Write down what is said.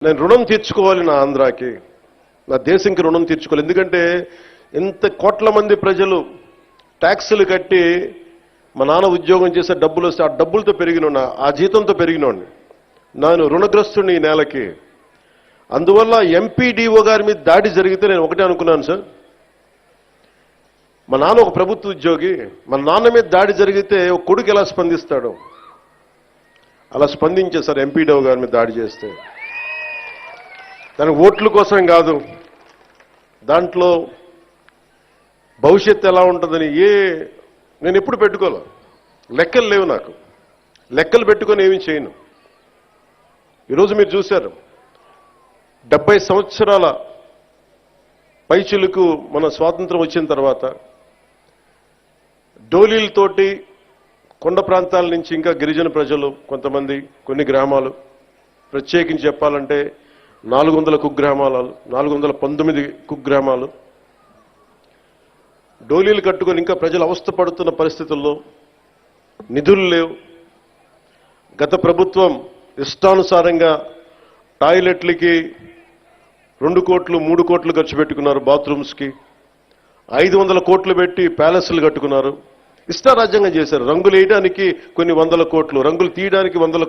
నేను రుణం తీర్చుకోవాలి నా ఆంధ్రాకి, నా దేశంకి రుణం తీర్చుకోవాలి. ఎందుకంటే ఇంత కోట్ల మంది ప్రజలు ట్యాక్సులు కట్టి మా నాన్న ఉద్యోగం చేసే డబ్బులు వస్తే ఆ డబ్బులతో పెరిగిన ఆ జీతంతో పెరిగినోడిని నేను రుణగ్రస్తుని ఈ నేలకి. అందువల్ల ఎంపీడీఓ గారి మీద దాడి జరిగితే నేను ఒకటే అనుకున్నాను సార్, మా నాన్న ఒక ప్రభుత్వ ఉద్యోగి, మా నాన్న మీద దాడి జరిగితే ఒక కొడుకు ఎలా స్పందిస్తాడు, అలా స్పందించే సార్ ఎంపీడీఓ గారి మీద దాడి చేస్తే. దానికి ఓట్ల కోసం కాదు, దాంట్లో భవిష్యత్తు ఎలా ఉంటుందని నేను ఎప్పుడు పెట్టుకోలే. లెక్కలు లేవు నాకు, లెక్కలు పెట్టుకొని ఏమీ చేయను. ఈరోజు మీరు చూశారు 70 సంవత్సరాల పైచిలకు మన స్వాతంత్రం వచ్చిన తర్వాత డోలీలతోటి కొండ ప్రాంతాల నుంచి ఇంకా గిరిజన ప్రజలు కొంతమంది కొన్ని గ్రామాలు ప్రత్యేకించి చెప్పాలంటే 400 కుగ్రామాలు 419 కుగ్రామాలు డోలీలు కట్టుకొని ఇంకా ప్రజలు అవస్థపడుతున్న పరిస్థితుల్లో నిధులు లేవు. గత ప్రభుత్వం ఇష్టానుసారంగా టాయిలెట్లకి 2 కోట్లు 3 కోట్లు ఖర్చు పెట్టుకున్నారు, బాత్రూమ్స్కి 500 కోట్లు పెట్టి ప్యాలెస్లు కట్టుకున్నారు, ఇష్టారాజ్యంగా చేశారు. రంగులు వేయడానికి కొన్ని 100 కోట్లు, రంగులు తీయడానికి 100